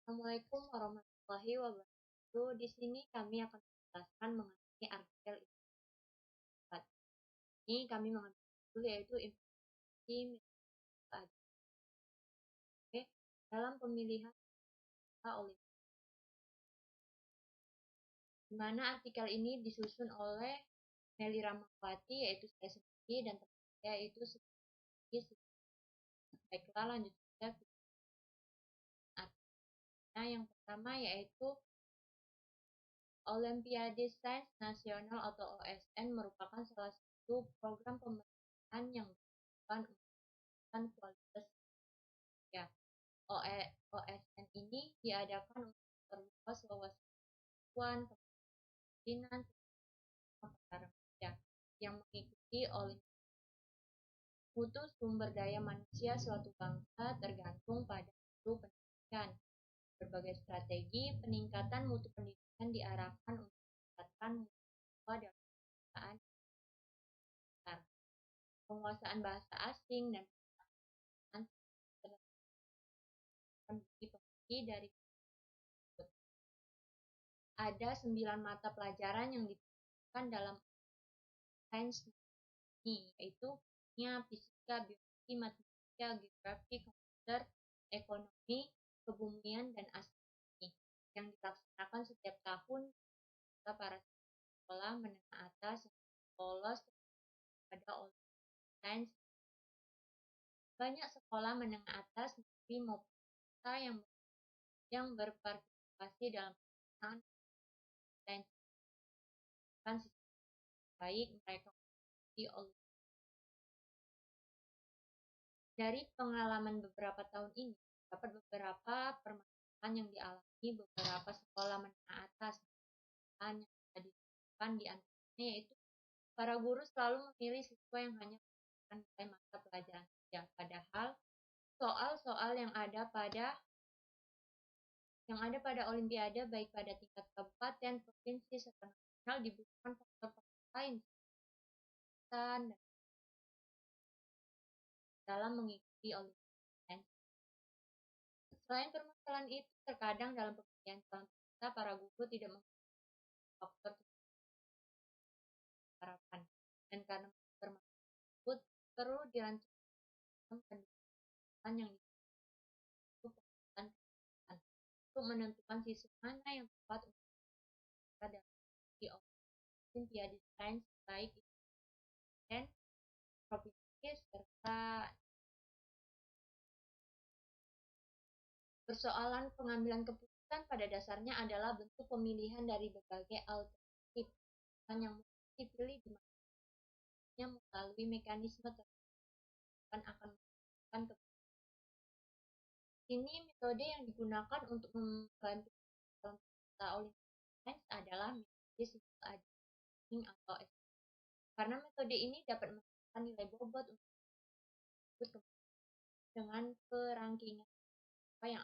Assalamualaikum warahmatullahi wabarakatuh. Di sini kami akan menjelaskan mengenai artikel ispat. Ini kami mengambil judul yaitu informasi metode dalam pemilihan oleh di mana artikel ini disusun oleh Nelly Ramawati yaitu saya sendiri dan teman saya yaitu sedikit. Baiklah lanjut saja. Artinya yang pertama yaitu Olimpiade Sains Nasional atau OSN merupakan salah satu program pemerintahan yang dilakukan untuk meningkatkan kualitas ya. OSN ini diadakan untuk memperluas wawasan pengetahuan, kepemimpinan, serta para remaja yang mengikuti Olimpiade. Mutu sumber daya manusia suatu bangsa tergantung pada mutu pendidikan. Berbagai strategi peningkatan mutu pendidikan diarahkan untuk meningkatkan mutu siswa dalam penggunaan penguasaan bahasa asing dan penggunaan bukti dari ada 9 mata pelajaran yang diterapkan dalam sains ini, yaitu kimia, fisika, biologi, matematika, geografi, komputer, ekonomi, kebumian, dan astronomi yang dilaksanakan setiap tahun para sekolah menengah atas yang lolos pada Olimpiade Sains. Banyak sekolah menengah atas negeri maupun swasta yang berpartisipasi dalam pelaksanaan sains kan baik mereka di Olimpiade. Dari pengalaman beberapa tahun ini, dapat beberapa permasalahan yang dialami beberapa sekolah menengah atas yang bisa ditemukan di antaranya yaitu para guru selalu memilih siswa yang hanya menggunakan nilai mata pelajaran saja, padahal soal-soal yang ada pada Olimpiade baik pada tingkat kabupaten, provinsi, serta nasional dibutuhkan faktor-faktor lain dan dalam mengikuti Olimpiade. Selain permasalahan itu, terkadang dalam pemilihan calon peserta para guru tidak menggunakan faktor harapan dan karena permasalahan tersebut perlu dirancang pendidikan yang diperlukan untuk menentukan siswa mana yang tepat untuk berada di Olimpiade Sains baik itu dan provinsi serta persoalan pengambilan keputusan pada dasarnya adalah bentuk pemilihan dari berbagai alternatif yang mungkin dipilih di mana melalui mekanisme tertentu akan menentukan keputusan. Ini metode yang digunakan untuk membantu peserta Olimpiade Sains adalah metode simple adjusting atau SPK. Karena metode ini dapat menentukan nilai bobot untuk disebut dengan perangkingan yang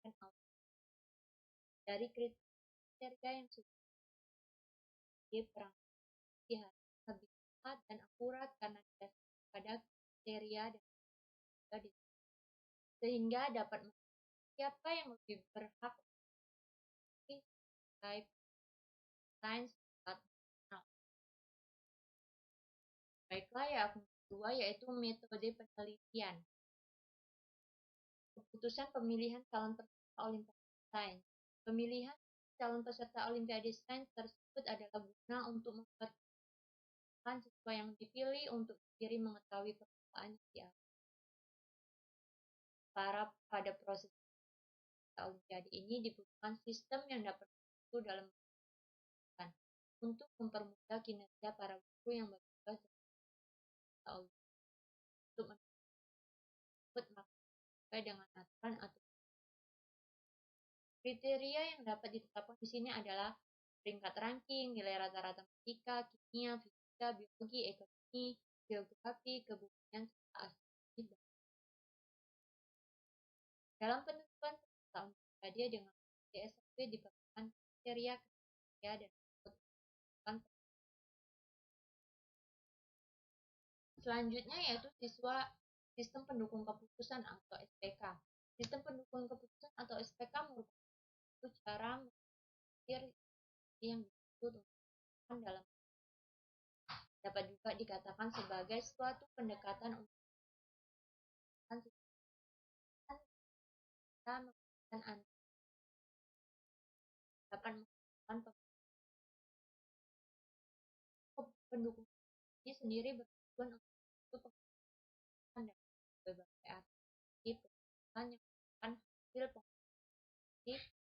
akan dari kriteria yang sudah perangkat lebih tepat dan akurat karena didasarkan pada kriteria dan sehingga dapat menentukan siapa yang lebih berhak terkait sains nasional. Baiklah ya, kedua yaitu metode penelitian. Keputusan pemilihan calon peserta Olimpiade Sains. Pemilihan calon peserta Olimpiade Sains tersebut adalah guna untuk mempertimbangkan siswa yang dipilih untuk sendiri mengetahui perlombaan yang dialami pada proses Olimpiade ini dibutuhkan sistem yang dapat membantu dalam untuk mempermudah kinerja para guru yang bertugas dalam untuk menjemput sesuai dengan aturan atau kriteria yang dapat ditetapkan di sini adalah peringkat ranking, nilai rata-rata matematika, kimia, fisika, biologi, ekonomi, geografi, kebumian, serta astronomi. Dalam penentuan peserta Olimpiade dengan DSP diperlukan kriteria dan penentuan. Selanjutnya yaitu sistem pendukung keputusan atau SPK. Sistem pendukung keputusan atau SPK dikatakan sebagai suatu pendekatan untuk kita menggunakan dapat menggunakan pendukung ini sendiri bertujuan untuk pengembangan dan berbagai atribut pengembangan yang merupakan hasil pengembangan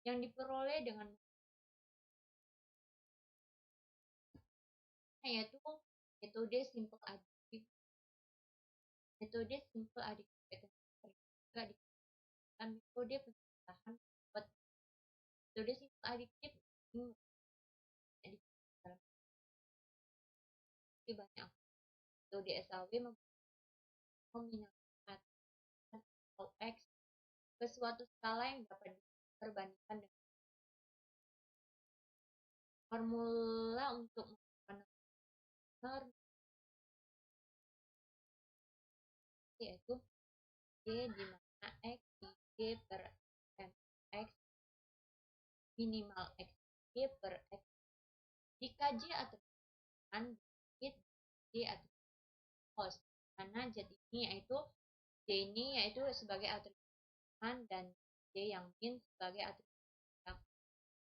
yang diperoleh dengan yaitu metode simple additive. Metode simple additive juga dikatakan metode pencegahan obat. Metode simple additive ini dalam banyak metode SAW meminimalisasi X ke suatu skala yang dapat diperbandingkan dengan formula untuk menggunakan yaitu G di mana X G per MX minimal X G per X. Jika J atribusi bit J atribusi host, mana Z ini yaitu J ini yaitu sebagai atribut dan J yang min sebagai atribut.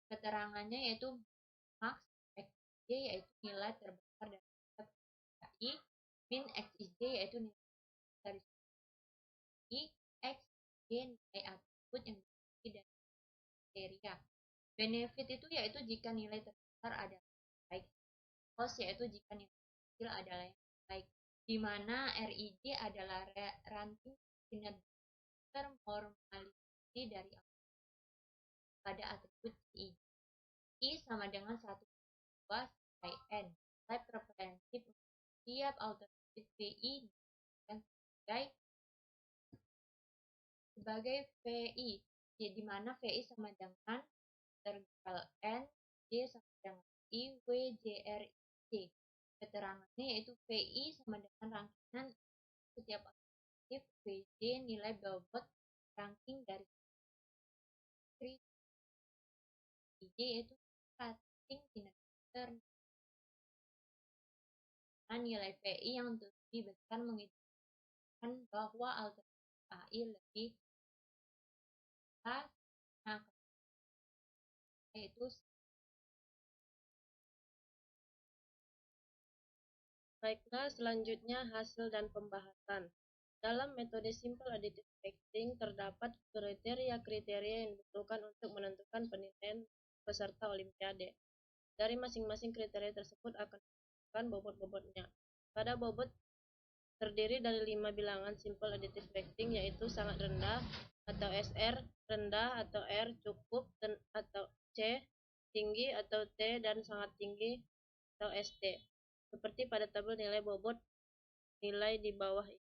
Keterangannya yaitu max X J yaitu nilai terbesar dari I, min X J yaitu nilai dari I, X J nilai atribut yang dimiliki dari kriteria. Benefit itu yaitu jika nilai terbesar adalah baik. Cost yaitu jika nilai kecil adalah yang baik. Di mana RIJ adalah ranting ternormalisasi dari pada atribut I. I sama dengan 1 2 sampai N. Nilai preferensif untuk setiap alternatif VI dan sebagai VI, di mana VI sama dengan integral N J sama dengan I W J R I J. Keterangannya yaitu VI sama dengan rangkaian setiap alternatif VJ nilai bobot ranking dari VJ yaitu ranking kinetic nilai VI yang lebih besar menginginkan bahwa alternatif AI lebih besar. Nah, yaitu baiklah, selanjutnya hasil dan pembahasan. Dalam metode simple additive testing terdapat kriteria-kriteria yang dibutuhkan untuk menentukan penilaian peserta olimpiade. Dari masing-masing kriteria tersebut akan ditentukan bobot-bobotnya. Pada bobot terdiri dari 5 bilangan simple additive testing yaitu sangat rendah atau SR, rendah atau R, cukup atau C, tinggi atau T, dan sangat tinggi atau ST. Seperti pada tabel nilai bobot nilai di bawah ini.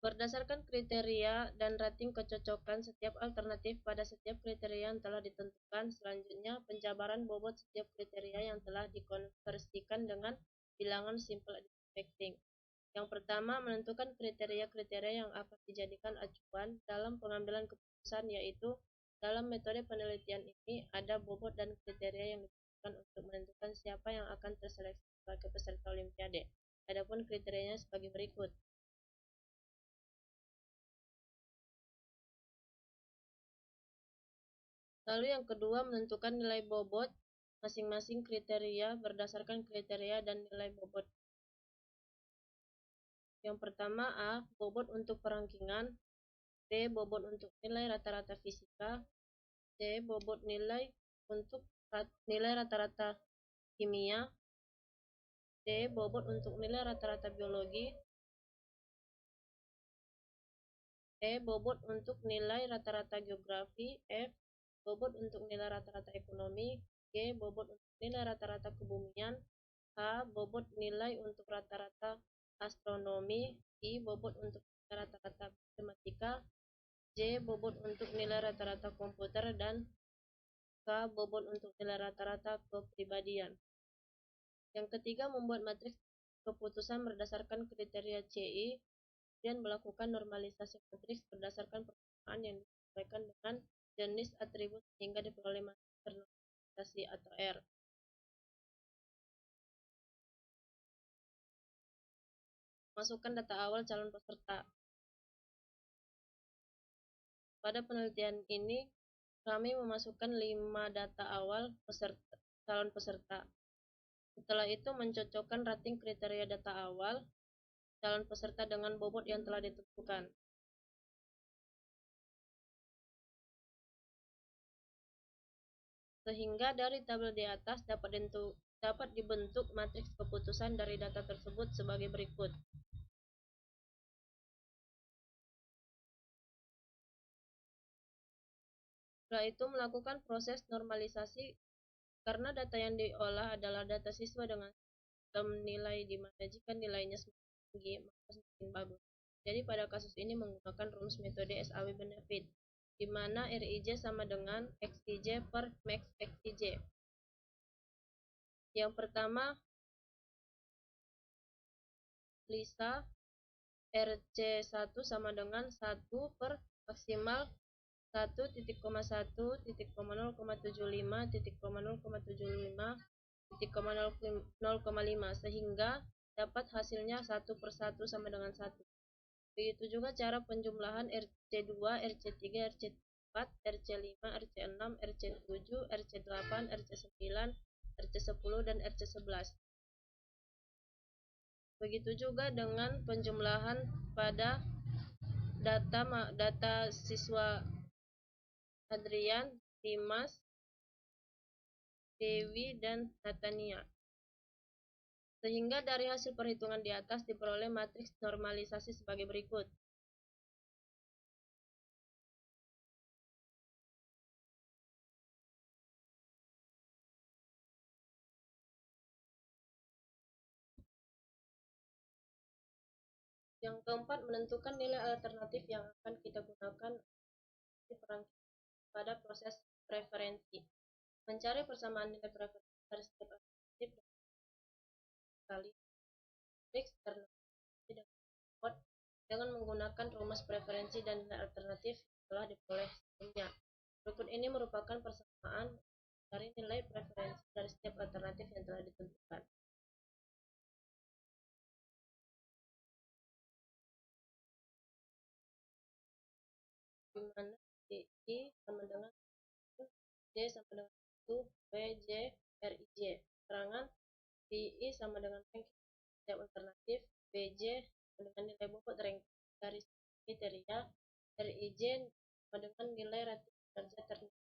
Berdasarkan kriteria dan rating kecocokan setiap alternatif pada setiap kriteria yang telah ditentukan, selanjutnya penjabaran bobot setiap kriteria yang telah dikonversikan dengan bilangan simple additive testing. Yang pertama, menentukan kriteria-kriteria yang akan dijadikan acuan dalam pengambilan keputusan, yaitu dalam metode penelitian ini ada bobot dan kriteria yang dibutuhkan untuk menentukan siapa yang akan terseleksi sebagai peserta olimpiade. Adapun kriterianya sebagai berikut. Lalu yang kedua, menentukan nilai bobot masing-masing kriteria berdasarkan kriteria dan nilai bobot. Yang pertama A, bobot untuk perangkingan, B, bobot untuk nilai rata-rata fisika, C, bobot nilai untuk nilai rata-rata kimia, D, bobot untuk nilai rata-rata biologi, E, bobot untuk nilai rata-rata geografi, F, bobot untuk nilai rata-rata ekonomi, G, bobot untuk nilai rata-rata kebumian, H, bobot nilai untuk rata-rata astronomi, I, bobot untuk nilai rata-rata matematika, J, bobot untuk nilai rata-rata komputer, dan K, bobot untuk nilai rata-rata kepribadian. Yang ketiga, membuat matriks keputusan berdasarkan kriteria CI, kemudian melakukan normalisasi matriks berdasarkan persamaan yang disesuaikan dengan jenis atribut sehingga diperoleh matriks representasi atau R. Masukkan data awal calon peserta. Pada penelitian ini, kami memasukkan 5 data awal calon peserta. Setelah itu mencocokkan rating kriteria data awal calon peserta dengan bobot yang telah ditentukan. Sehingga dari tabel di atas dapat dibentuk matriks keputusan dari data tersebut sebagai berikut. Setelah itu melakukan proses normalisasi karena data yang diolah adalah data siswa dengan sistem nilai di mana jika nilainya semakin tinggi maka semakin bagus. Jadi pada kasus ini menggunakan rumus metode SAW benefit di mana RIJ sama dengan XIJ per max XIJ. Yang pertama, Lisa RC1 sama dengan 1 per maksimal 1.1.0,75.0,075 sehingga dapat hasilnya 1 per 1 sama dengan 1. Begitu juga cara penjumlahan RC2, RC3, RC4, RC5, RC6, RC7, RC8, RC9, RC10, dan RC11. Begitu juga dengan penjumlahan pada data siswa Adrian, Dimas, Dewi, dan Natania. Sehingga dari hasil perhitungan di atas diperoleh matriks normalisasi sebagai berikut. Yang keempat, menentukan nilai alternatif yang akan kita gunakan pada proses preferensi. Mencari persamaan nilai preferensi dari setiap alternatif kali matriks dengan menggunakan rumus preferensi dan nilai alternatif yang telah diperoleh sebelumnya. Berikut ini merupakan persamaan dari nilai preferensi dari setiap alternatif yang telah ditentukan. Di mana DI sama dengan J sama dengan 1, B, J, R, I, J. Keterangan DI sama dengan ranking setiap alternatif, BJ sama dengan nilai bobot ranking dari kriteria, RIJ sama dengan nilai rating kinerja tertentu.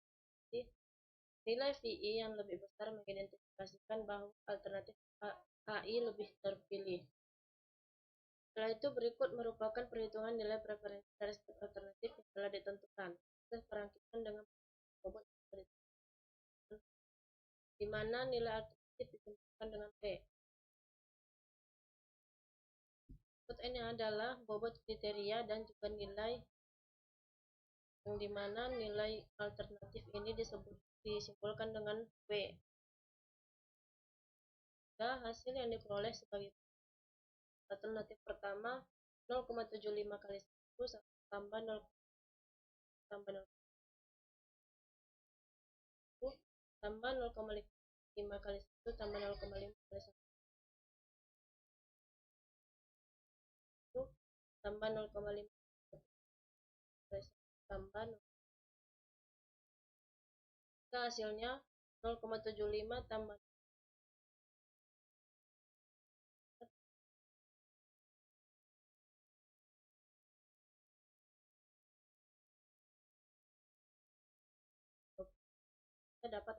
Nilai VI yang lebih besar mengidentifikasikan bahwa alternatif AI lebih terpilih. Setelah itu berikut merupakan perhitungan nilai preferensi dari setiap alternatif yang telah ditentukan. Kita perangkatkan dengan bobot di mana nilai alternatif ditentukan dengan P. Berikut ini adalah bobot kriteria dan juga nilai yang dimana nilai alternatif ini disimpulkan dengan W. Dan hasil yang diperoleh sebagai alternatif pertama 0,75 kali 1 tambah 0 tambah 0 tambah 0,5 kali 1 tambah 0,5 kali 1 tambah 0,5 kali 1 tambah 0. Hasilnya 0,75 tambah kita dapat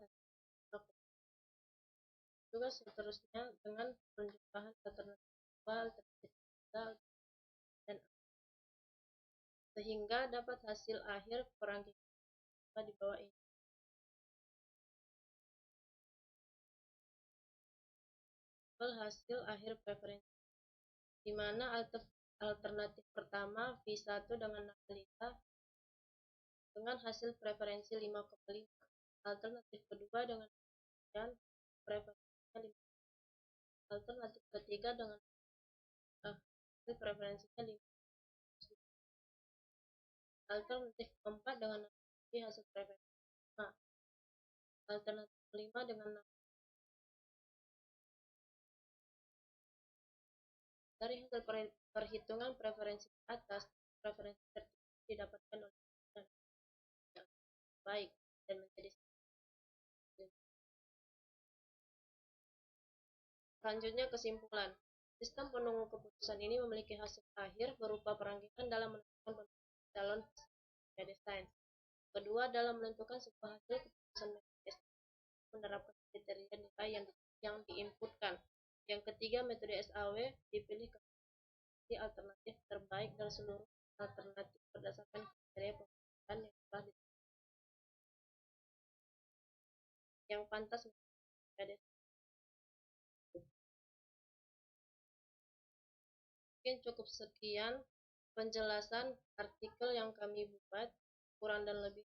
juga seterusnya dengan penjumlahan alternatif dan sehingga dapat hasil akhir perangkitan di bawah ini. Hasil akhir preferensi di mana alternatif pertama V1 dengan analisa dengan hasil preferensi 5,5. Alternatif kedua dengan preferensinya 5. Alternatif ketiga dengan hasil preferensinya 5. Alternatif keempat dengan hasil preferensi 5. Alternatif 5 dengan dari hasil perhitungan preferensi di atas, preferensi tertinggi didapatkan oleh dan yang baik dan menjadi selanjutnya kesimpulan. Sistem penunggu keputusan ini memiliki hasil akhir berupa perangkitan dalam menentukan pemilihan calon peserta desain. Kedua, dalam menentukan sebuah hasil keputusan metode menerapkan kriteria nilai yang diinputkan. Yang ketiga, metode SAW dipilih karena alternatif terbaik dari seluruh alternatif berdasarkan kriteria pemilihan yang telah yang pantas menjadi. Mungkin cukup sekian penjelasan artikel yang kami buat, kurang dan lebih